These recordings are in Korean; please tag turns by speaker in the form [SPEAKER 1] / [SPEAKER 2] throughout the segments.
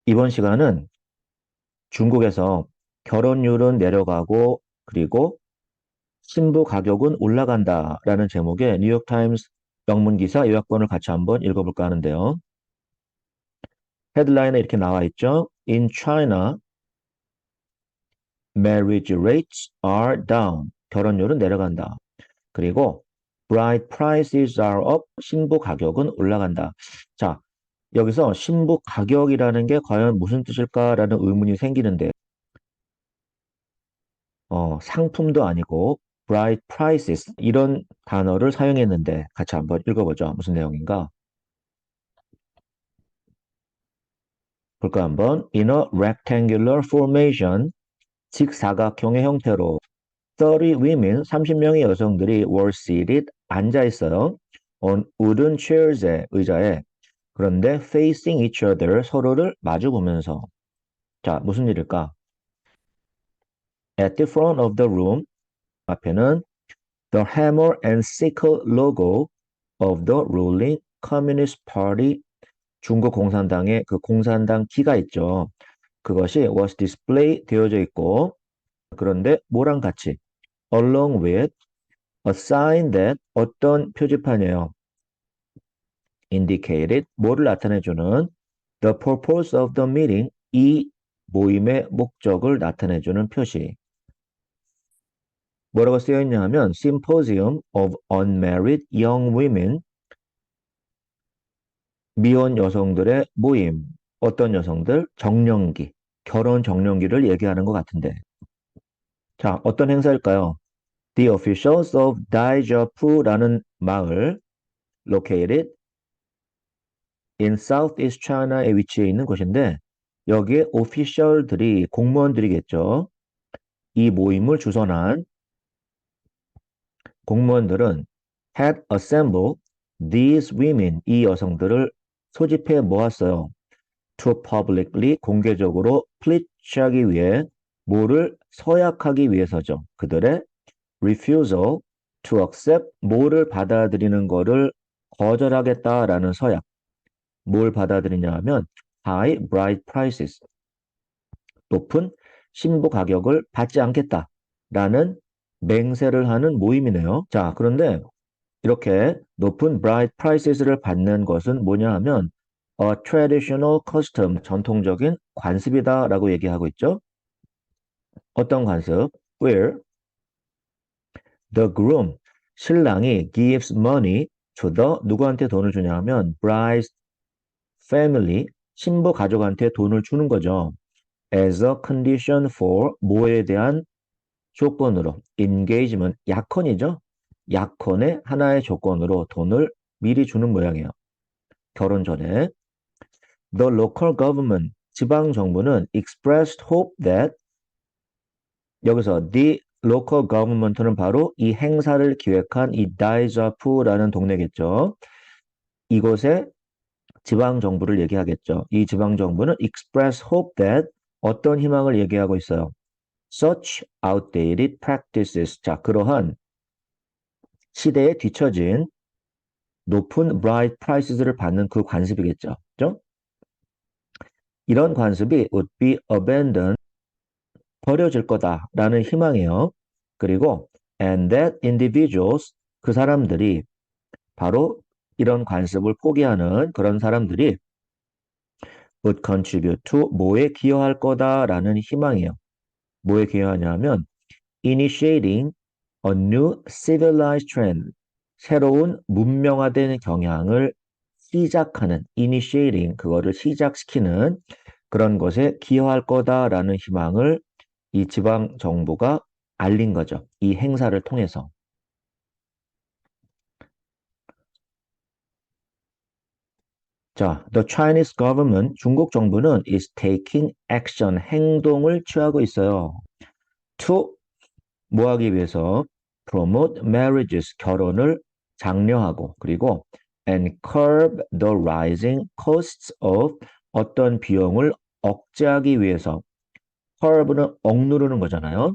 [SPEAKER 1] 이번 시간은 중국에서 결혼율은 내려가고 그리고 신부 가격은 올라간다라는 제목의 뉴욕타임스 영문 기사 요약본을 같이 한번 읽어볼까 하는데요. 헤드라인에 이렇게 나와 있죠. In China, marriage rates are down. 결혼율은 내려간다. 그리고 bride prices are up. 신부 가격은 올라간다. 자, 여기서 신부 가격이라는 게 과연 무슨 뜻일까라는 의문이 생기는데 상품도 아니고 bride prices 이런 단어를 사용했는데 같이 한번 읽어보죠. 무슨 내용인가? 볼까 한번? In a rectangular formation, 직사각형의 형태로 30 women, 30명의 여성들이 were seated, 앉아 있어요. on wooden chairs에, 의자에. 그런데 facing each other, 서로를 마주 보면서. 자, 무슨 일일까? At the front of the room, 앞에는 the hammer and sickle logo of the ruling Communist Party 중국 공산당의 그 공산당 키가 있죠. 그것이 was display 되어져 있고 그런데 뭐랑 같이 along with a sign that 어떤 표지판이에요. indicated 뭐를 나타내주는 the purpose of the meeting 이 모임의 목적을 나타내주는 표시. 뭐라고 쓰여 있냐 하면 Symposium of Unmarried Young Women 미혼 여성들의 모임. 어떤 여성들? 정년기. 결혼 정년기를 얘기하는 것 같은데. 자, 어떤 행사일까요? The officials of Daijiapu라는 마을 located in Southeast China에 위치해 있는 곳인데 여기에 오피셜들이 공무원들이겠죠. 이 모임을 주선한 공무원들은 had assembled these women 이 여성들을 소집해 모았어요. to publicly 공개적으로 plead 하기 위해 뭐를 서약하기 위해서죠. 그들의 refusal to accept 뭐를 받아들이는 거를 거절하겠다라는 서약. 뭘 받아들이냐 하면 high bride prices 높은 신부 가격을 받지 않겠다라는 맹세를 하는 모임이네요. 자, 그런데 이렇게 높은 bride prices를 받는 것은 뭐냐 하면 a traditional custom, 전통적인 관습이다라고 얘기하고 있죠. 어떤 관습? Where the groom, 신랑이 gives money to the 누구한테 돈을 주냐 하면 bride's family, 신부 가족한테 돈을 주는 거죠. as a condition for 뭐에 대한 조건으로 engagement, 약혼이죠. 약혼의 하나의 조건으로 돈을 미리 주는 모양이에요. 결혼 전에. The local government, 지방 정부는 expressed hope that 여기서 the local government는 바로 이 행사를 기획한 이 다이자푸라는 동네겠죠. 이곳의 지방 정부를 얘기하겠죠. 이 지방 정부는 express hope that 어떤 희망을 얘기하고 있어요. Such outdated practices. 자, 그러한 시대에 뒤처진 높은 bride prices를 받는 그 관습이겠죠. 그죠? 이런 관습이 would be abandoned, 버려질 거다라는 희망이에요. 그리고 and that individuals, 그 사람들이 바로 이런 관습을 포기하는 그런 사람들이 would contribute to 뭐에 기여할 거다라는 희망이에요. 뭐에 기여하냐면 initiating a new civilized trend, 새로운 문명화된 경향을 시작하는 initiating, 그거를 시작시키는 그런 것에 기여할 거다라는 희망을 이 지방 정부가 알린 거죠. 이 행사를 통해서. 자, the Chinese government, 중국 정부는 is taking action, 행동을 취하고 있어요. to 뭐 하기 위해서 promote marriages, 결혼을 장려하고 그리고 and curb the rising costs of 어떤 비용을 억제하기 위해서 curb는 억누르는 거잖아요.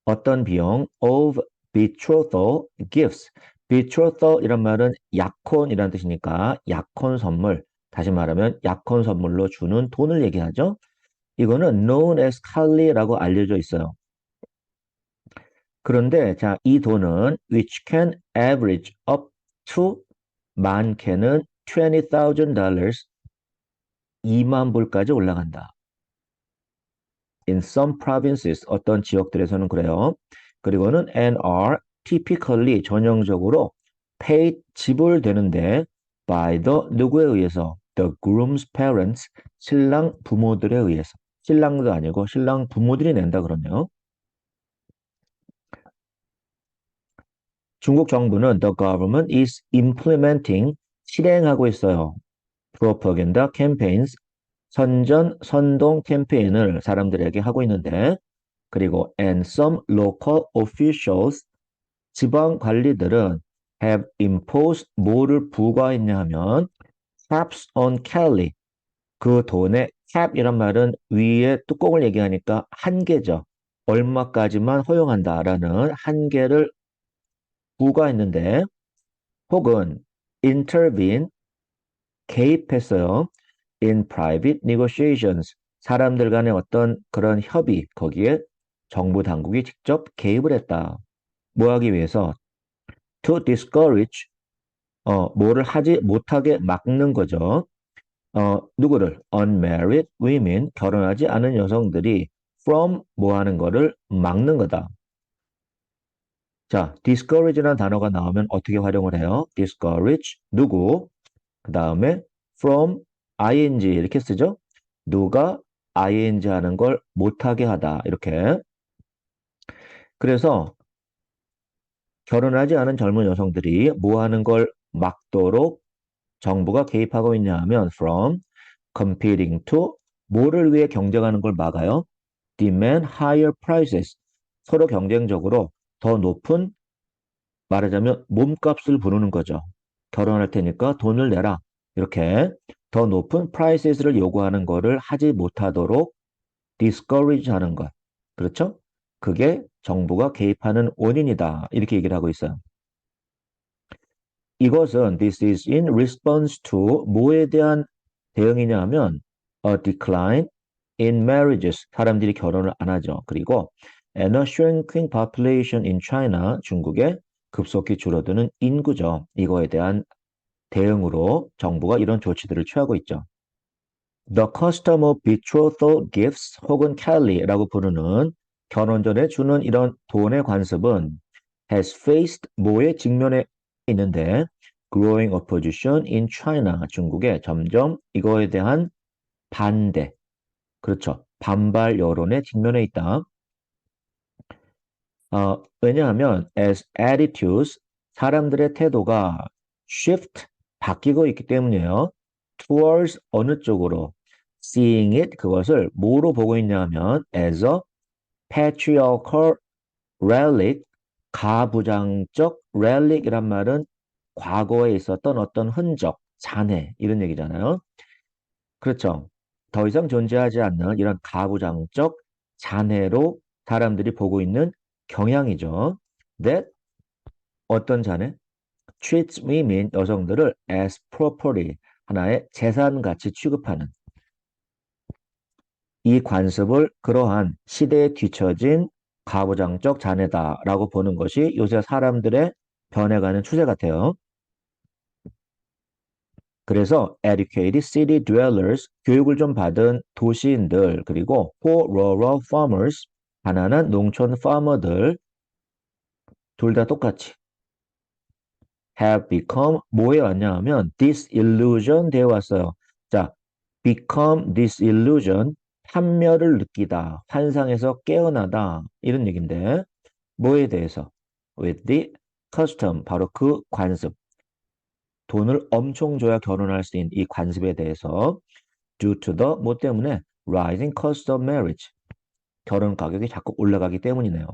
[SPEAKER 1] 어떤 비용 of betrothal gifts. betrothal 이란 말은 약혼이란 뜻이니까 약혼 선물, 다시 말하면 약혼 선물로 주는 돈을 얘기하죠. 이거는 known as 칼리라고 알려져 있어요. 그런데 자, 이 돈은 which can average up to 많게는 $20,000 2만 불까지 올라간다. In some provinces 어떤 지역들에서는 그래요. 그리고는 and are typically 전형적으로 paid 지불되는데 by the 누구에 의해서 the groom's parents 신랑 부모들에 의해서 신랑도 아니고 신랑 부모들이 낸다 그러네요. 중국 정부는 the government is implementing 실행하고 있어요. propaganda campaigns 선전 선동 캠페인을 사람들에게 하고 있는데 그리고 and some local officials 지방 관리들은 have imposed 뭐를 부과했냐 하면 caps on Kelly 그 돈의 cap 이란 말은 위에 뚜껑을 얘기하니까 한계죠. 얼마까지만 허용한다라는 한계를 부과했는데 혹은 intervene 개입했어요. in private negotiations 사람들 간의 어떤 그런 협의 거기에 정부 당국이 직접 개입을 했다. 뭐 하기 위해서 to discourage 뭐를 하지 못하게 막는 거죠. 누구를 unmarried women 결혼하지 않은 여성들이 from 뭐 하는 거를 막는 거다. 자, discourage라는 단어가 나오면 어떻게 활용을 해요? discourage 누구 그 다음에 from ing 이렇게 쓰죠. 누가 ing 하는 걸 못하게 하다 이렇게. 그래서 결혼하지 않은 젊은 여성들이 뭐 하는 걸 막도록 정부가 개입하고 있냐 하면 from competing to 뭐를 위해 경쟁하는 걸 막아요. demand higher prices 서로 경쟁적으로 더 높은 말하자면 몸값을 부르는 거죠. 결혼할 테니까 돈을 내라. 이렇게 더 높은 prices를 요구하는 거를 하지 못하도록 discourage 하는 것. 그렇죠? 그게 정부가 개입하는 원인이다. 이렇게 얘기를 하고 있어요. 이것은 this is in response to 뭐에 대한 대응이냐 하면 a decline in marriages. 사람들이 결혼을 안 하죠. 그리고 and a shrinking population in China. 중국의 급속히 줄어드는 인구죠. 이거에 대한 대응으로 정부가 이런 조치들을 취하고 있죠. The custom of betrothal gifts 혹은 Kelly라고 부르는 결혼 전에 주는 이런 돈의 관습은 has faced 뭐에 직면해 있는데 growing opposition in China 중국에 점점 이거에 대한 반대 그렇죠. 반발 여론에 직면해 있다. 왜냐하면 as attitudes 사람들의 태도가 shift 바뀌고 있기 때문이에요. towards 어느 쪽으로 seeing it 그것을 뭐로 보고 있냐 하면 as a patriarchal relic 가부장적 relic이란 말은 과거에 있었던 어떤 흔적, 잔해 이런 얘기잖아요. 그렇죠. 더 이상 존재하지 않는 이런 가부장적 잔해로 사람들이 보고 있는 경향이죠. That 어떤 잔해? treats women 여성들을 as property 하나의 재산같이 취급하는 이 관습을 그러한 시대에 뒤처진 가부장적 잔해다라고 보는 것이 요새 사람들의 변해가는 추세 같아요. 그래서 educated city dwellers 교육을 좀 받은 도시인들 그리고 poor rural farmers 가난한 농촌 파머들 둘 다 똑같이 have become 뭐에 왔냐 하면 disillusion 되어 왔어요. 자, become disillusion 판멸을 느끼다, 환상에서 깨어나다 이런 얘기인데 뭐에 대해서? with the custom 바로 그 관습 돈을 엄청 줘야 결혼할 수 있는 이 관습에 대해서 due to the 뭐 때문에 rising cost of marriage 결혼 가격이 자꾸 올라가기 때문이네요.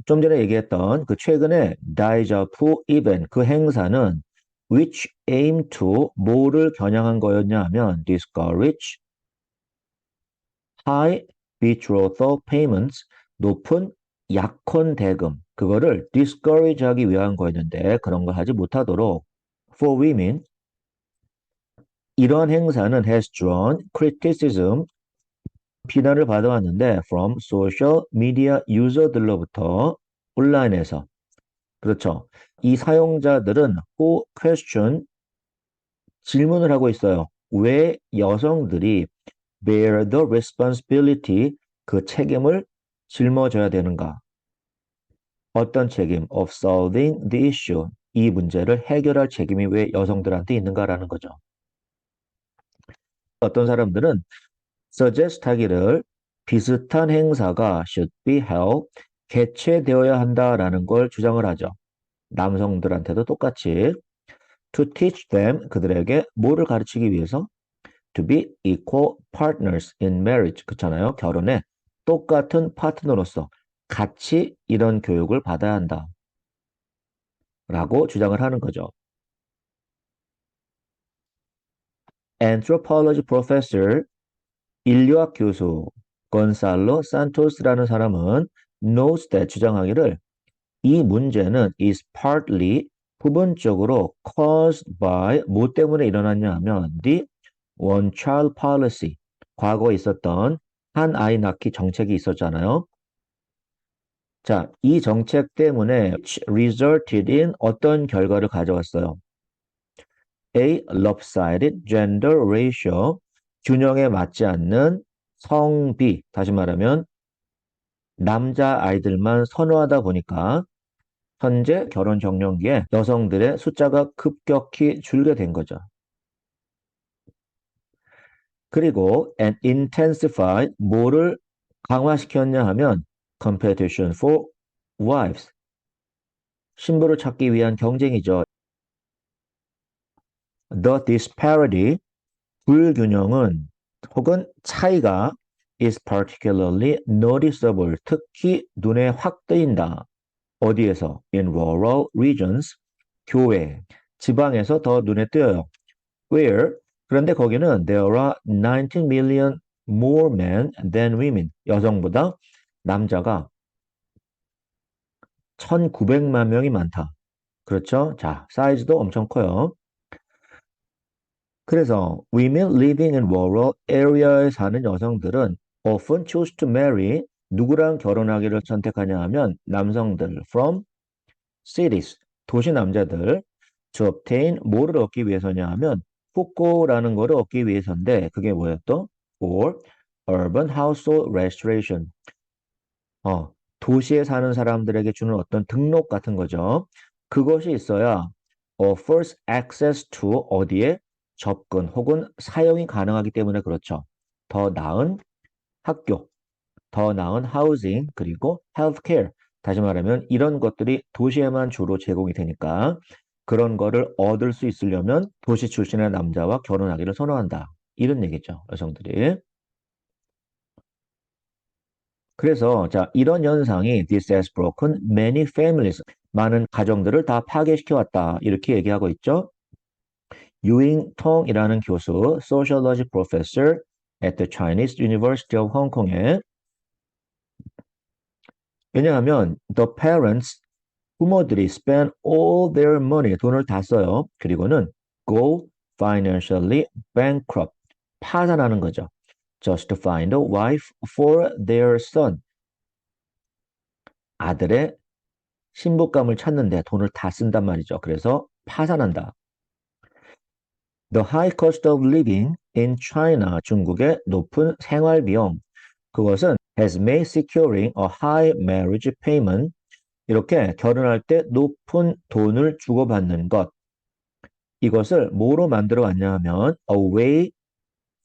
[SPEAKER 1] 좀 전에 얘기했던 그 최근에 다이저프 이벤트 그 행사는 which aim to 뭐를 겨냥한 거였냐 하면 discourage high betrothal payments 높은 약혼 대금 그거를 discourage 하기 위한 거였는데 그런 걸 하지 못하도록 for women. 이런 행사는 has drawn criticism, 비난을 받아왔는데 from social media user들로부터 온라인에서. 그렇죠. 이 사용자들은 who question, 질문을 하고 있어요. 왜 여성들이 bear the responsibility, 그 책임을 짊어져야 되는가? 어떤 책임? of solving the issue, 이 문제를 해결할 책임이 왜 여성들한테 있는가라는 거죠. 어떤 사람들은 suggest 하기를 비슷한 행사가 should be held, 개최되어야 한다라는 걸 주장을 하죠. 남성들한테도 똑같이 to teach them, 그들에게 뭐를 가르치기 위해서? to be equal partners in marriage, 그렇잖아요. 결혼에 똑같은 파트너로서 같이 이런 교육을 받아야 한다 라고 주장을 하는 거죠. Anthropology professor, 인류학 교수 건살로 산토스라는 사람은 knows that, 주장하기를 이 문제는 is partly, 부분적으로 caused by, 뭐 때문에 일어났냐 하면 the one child policy, 과거에 있었던 한 아이 낳기 정책이 있었잖아요. 자, 이 정책 때문에 resulted in 어떤 결과를 가져왔어요? A lopsided gender ratio, 균형에 맞지 않는 성비, 다시 말하면 남자 아이들만 선호하다 보니까 현재 결혼 적령기에 여성들의 숫자가 급격히 줄게 된 거죠. 그리고 and intensify, 뭐를 강화시켰냐 하면 competition for wives, 신부를 찾기 위한 경쟁이죠. The disparity, 불균형은 혹은 차이가 is particularly noticeable, 특히 눈에 확 뜨인다. 어디에서? In rural regions, 교외, 지방에서 더 눈에 띄어요. Where? 그런데 거기는 there are 19 million more men than women. 여성보다 남자가 1900만 명이 많다. 그렇죠? 자, 사이즈도 엄청 커요. 그래서 women living in rural area에 사는 여성들은 often choose to marry, 누구랑 결혼하기를 선택하냐 하면 남성들 from cities, 도시 남자들, to obtain, 뭐를 얻기 위해서냐 하면復興라는 거를 얻기 위해서인데 그게 뭐예요 또? for urban household registration, 도시에 사는 사람들에게 주는 어떤 등록 같은 거죠. 그것이 있어야 offers access to, 어디에? 접근 혹은 사용이 가능하기 때문에 그렇죠. 더 나은 학교, 더 나은 housing, 그리고 healthcare. 다시 말하면 이런 것들이 도시에만 주로 제공이 되니까 그런 거를 얻을 수 있으려면 도시 출신의 남자와 결혼하기를 선호한다. 이런 얘기죠, 여성들이. 그래서 자, 이런 현상이 this has broken many families, 많은 가정들을 다 파괴시켜 왔다. 이렇게 얘기하고 있죠. 유잉통이라는 교수, sociology professor at the Chinese University of Hong Kong에, 왜냐하면 the parents, 부모들이 spend all their money, 돈을 다 써요. 그리고는 go financially bankrupt, 파산하는 거죠. Just to find a wife for their son, 아들의 신부감을 찾는데 돈을 다 쓴단 말이죠. 그래서 파산한다. The high cost of living in China, 중국의 높은 생활 비용, 그것은 has made securing a high marriage payment, 이렇게 결혼할 때 높은 돈을 주고받는 것, 이것을 뭐로 만들어 왔냐 하면 a way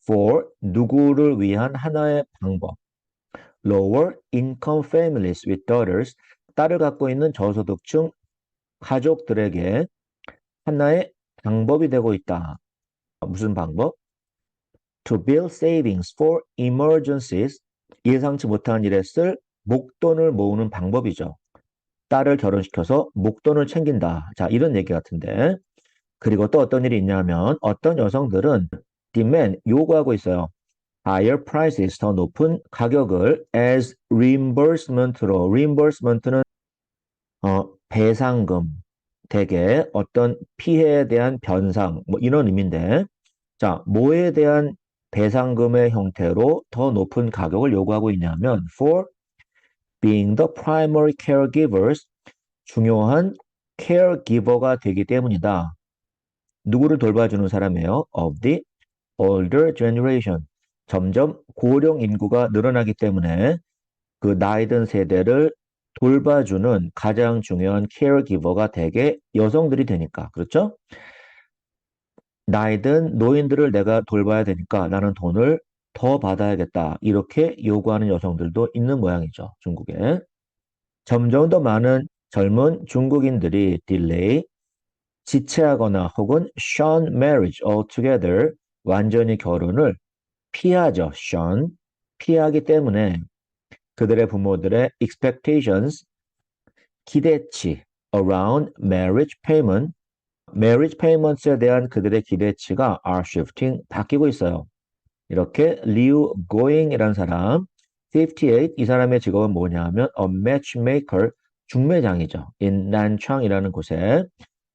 [SPEAKER 1] for, 누구를 위한 하나의 방법, lower income families with daughters, 딸을 갖고 있는 저소득층 가족들에게 하나의 방법이 되고 있다. 무슨 방법? To build savings for emergencies, 예상치 못한 일에 쓸 목돈을 모으는 방법이죠. 딸을 결혼시켜서 목돈을 챙긴다. 자, 이런 얘기 같은데. 그리고 또 어떤 일이 있냐면 어떤 여성들은 demand, 요구하고 있어요. higher prices, 더 높은 가격을 as reimbursement로, reimbursement는 배상금, 대개 어떤 피해에 대한 변상, 뭐 이런 의미인데, 자, 뭐에 대한 배상금의 형태로 더 높은 가격을 요구하고 있냐면, for being the primary caregivers, 중요한 caregiver가 되기 때문이다. 누구를 돌봐주는 사람이에요? Of the older generation. 점점 고령 인구가 늘어나기 때문에 그 나이 든 세대를 돌봐주는 가장 중요한 caregiver가 대개 여성들이 되니까. 그렇죠? 나이 든 노인들을 내가 돌봐야 되니까 나는 돈을 더 받아야겠다. 이렇게 요구하는 여성들도 있는 모양이죠. 중국에. 점점 더 많은 젊은 중국인들이 delay, 지체하거나 혹은 shun marriage altogether, 완전히 결혼을 피하죠. shun, 피하기 때문에 그들의 부모들의 expectations, 기대치 around marriage payment, marriage payments에 대한 그들의 기대치가 are shifting, 바뀌고 있어요. 이렇게 리우 고잉이라는 사람, 58, 이 사람의 직업은 뭐냐 하면 a matchmaker, 중매장이죠. in 난창이라는 곳에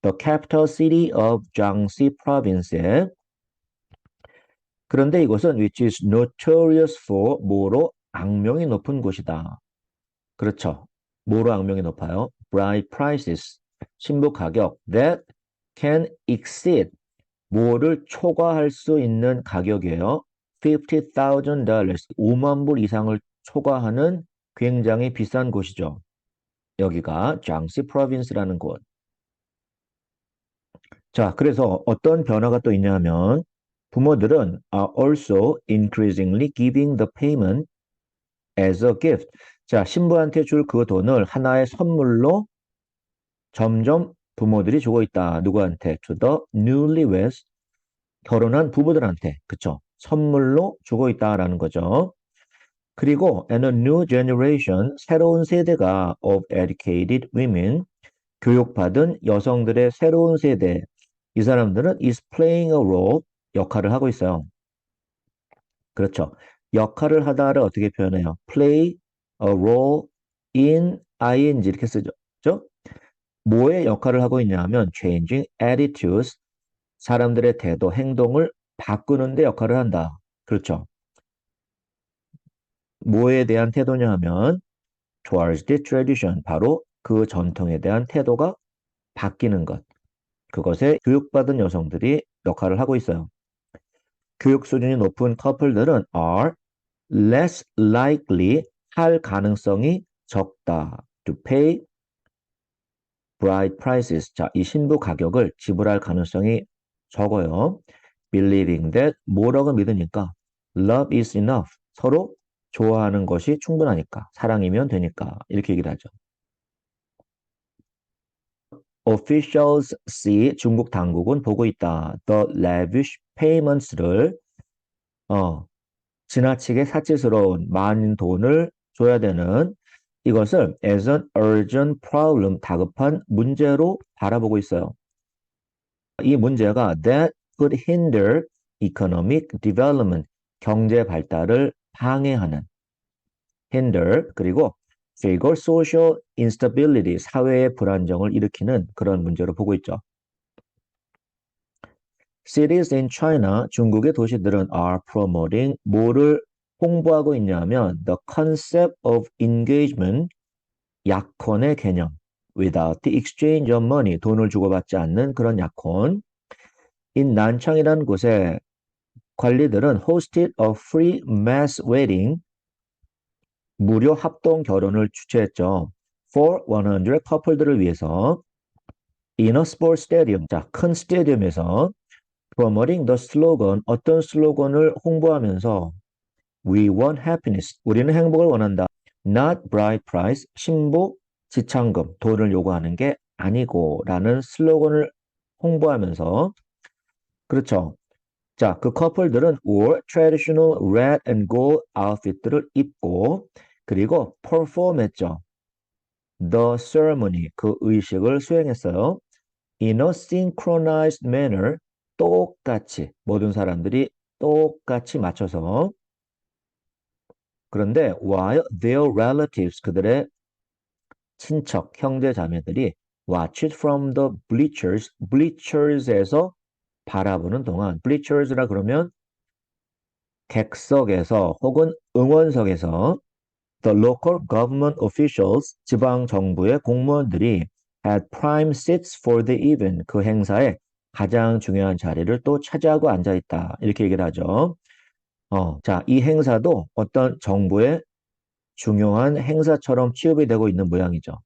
[SPEAKER 1] the capital city of Jiangxi province에 그런데 이곳은 which is notorious for 뭐로 악명이 높은 곳이다. 그렇죠. 뭐로 악명이 높아요? Bride prices, 신부 가격 that can exceed 뭐를 초과할 수 있는 가격이에요. $50,000, 5만 불 이상을 초과하는 굉장히 비싼 곳이죠. 여기가 장시 프로빈스라는 곳. 자, 그래서 어떤 변화가 또 있냐면 부모들은 are also increasingly giving the payment as a gift. 자, 신부한테 줄 그 돈을 하나의 선물로 점점 부모들이 주고 있다. 누구한테? To the newlyweds. 결혼한 부부들한테. 그쵸? 선물로 주고 있다라는 거죠. 그리고 and a new generation, 새로운 세대가 of educated women, 교육받은 여성들의 새로운 세대. 이 사람들은 is playing a role, 역할을 하고 있어요. 그렇죠. 역할을 하다를 어떻게 표현해요? play a role in ing 이렇게 쓰죠. 그죠? 뭐의 역할을 하고 있냐 하면 changing attitudes, 사람들의 태도, 행동을 바꾸는 데 역할을 한다. 그렇죠. 뭐에 대한 태도냐 하면 towards the tradition, 바로 그 전통에 대한 태도가 바뀌는 것. 그것에 교육받은 여성들이 역할을 하고 있어요. 교육 수준이 높은 커플들은 are less likely, 할 가능성이 적다. to pay bride prices. 자, 이 신부 가격을 지불할 가능성이 적어요. believing that, 뭐라고 믿으니까 love is enough. 서로 좋아하는 것이 충분하니까. 사랑이면 되니까. 이렇게 얘기를 하죠. Officials see, 중국 당국은 보고 있다. The lavish payments를 지나치게 사치스러운 많은 돈을 줘야 되는 이것을 as an urgent problem, 다급한 문제로 바라보고 있어요. 이 문제가 that could hinder economic development, 경제 발달을 방해하는 hinder, 그리고 figure social instability, 사회의 불안정을 일으키는 그런 문제로 보고 있죠. Cities in China, 중국의 도시들은 are promoting, 뭐를 홍보하고 있냐면 the concept of engagement, 약혼의 개념, without the exchange of money, 돈을 주고받지 않는 그런 약혼. in 난창이라는 곳에 관리들은 hosted a free mass wedding, 무료 합동 결혼을 주최했죠. for 100 커플들을 위해서 in a sports stadium, 자, 큰 스테디움에서 promoting the slogan, 어떤 슬로건을 홍보하면서 We want happiness, 우리는 행복을 원한다. Not bride price, 신부 지참금, 돈을 요구하는 게 아니고 라는 슬로건을 홍보하면서 그렇죠. 자, 그 커플들은 wore traditional red and gold outfit들을 입고 그리고 perform했죠. The ceremony, 그 의식을 수행했어요. In a synchronized manner, 똑같이 모든 사람들이 똑같이 맞춰서 그런데 while their relatives, 그들의 친척, 형제 자매들이 watch it from the bleachers. bleachers에서 바라보는 동안 bleachers라 그러면 객석에서 혹은 응원석에서 the local government officials, 지방 정부의 공무원들이 had prime seats for the event. 그 행사에 가장 중요한 자리를 또 차지하고 앉아 있다. 이렇게 얘기를 하죠. 자, 이 행사도 어떤 정부의 중요한 행사처럼 취급이 되고 있는 모양이죠.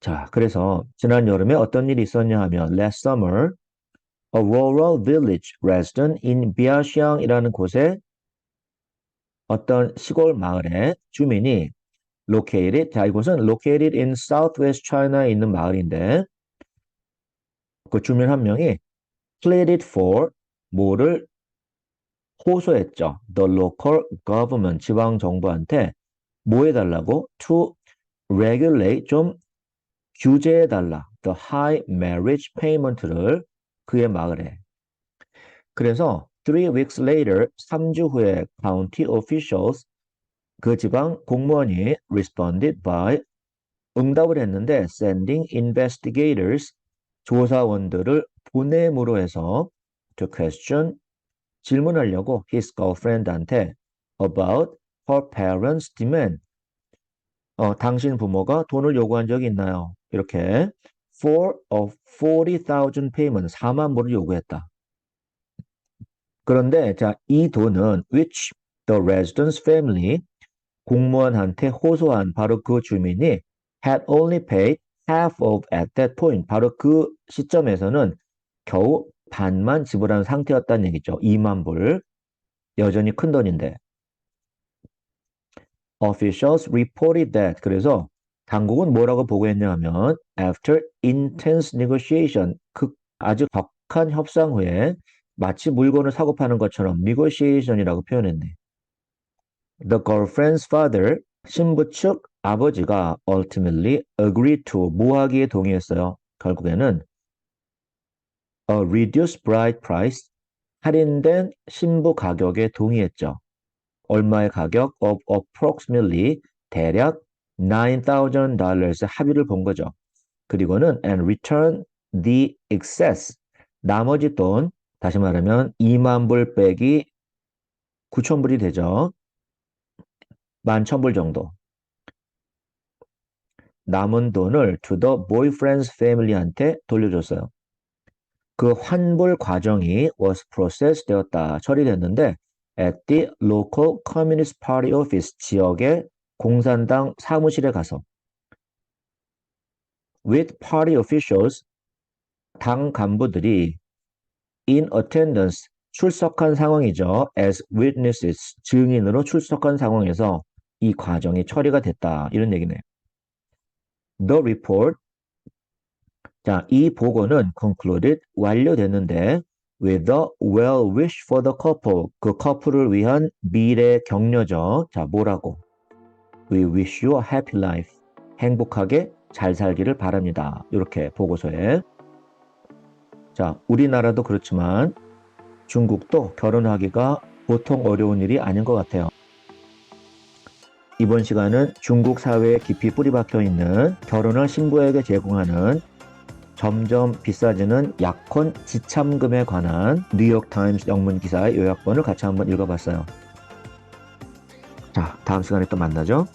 [SPEAKER 1] 자, 그래서 지난 여름에 어떤 일이 있었냐 하면 last summer, a rural village resident in Biaxiang이라는 곳에 어떤 시골 마을의 주민이 located, 자, 이곳은 located in southwest China에 있는 마을인데 그 주민 한 명이 pleaded for, 뭐를 호소했죠. The local government, 지방 정부한테 뭐 해달라고? To regulate, 좀 규제해달라. The high marriage payment를 그의 마을에. 그래서 3 weeks later, 3주 후에 county officials, 그 지방 공무원이 responded by, 응답을 했는데 sending investigators, 조사원들을 보냄으로 해서 to question, 질문하려고 his girlfriend한테 about her parents' demand, 당신 부모가 돈을 요구한 적이 있나요? 이렇게 for a 40,000 payment, 4만 불을 요구했다. 그런데 자, 이 돈은 which the resident's family, 공무원한테 호소한 바로 그 주민이 had only paid half of at that point, 바로 그 시점에서는 겨우 반만 지불한 상태였다는 얘기죠. 2만 불. 여전히 큰 돈인데. Officials reported that, 그래서 당국은 뭐라고 보고했냐 하면 after intense negotiation, 아주 격한 협상 후에 마치 물건을 사고 파는 것처럼 negotiation이라고 표현했네. The girlfriend's father, 신부 측 아버지가 ultimately agreed to, 뭐 하기에 동의했어요. 결국에는 a reduced bride price, 할인된 신부 가격에 동의했죠. 얼마의 가격? of approximately, 대략 $9,000 합의를 본 거죠. 그리고는 and return the excess, 나머지 돈, 다시 말하면 2만 불 빼기 9천 불이 되죠. 11,000불 정도. 남은 돈을 to the boyfriend's family한테 돌려줬어요. 그 환불 과정이 was processed 되었다. 처리됐는데 at the local communist party office, 지역의 공산당 사무실에 가서 with party officials, 당 간부들이 in attendance, 출석한 상황이죠. as witnesses, 증인으로 출석한 상황에서 이 과정이 처리가 됐다. 이런 얘기네요. The report, 자, 이 보고는 concluded, 완료됐는데 with a well wish for the couple, 그 커플을 위한 미래 격려죠. 자, 뭐라고? We wish you a happy life. 행복하게 잘 살기를 바랍니다. 이렇게 보고서에. 자, 우리나라도 그렇지만 중국도 결혼하기가 보통 어려운 일이 아닌 것 같아요. 이번 시간은 중국 사회에 깊이 뿌리박혀 있는 결혼을 신부에게 제공하는 점점 비싸지는 약혼 지참금에 관한 뉴욕타임스 영문 기사의 요약본을 같이 한번 읽어봤어요. 자, 다음 시간에 또 만나죠.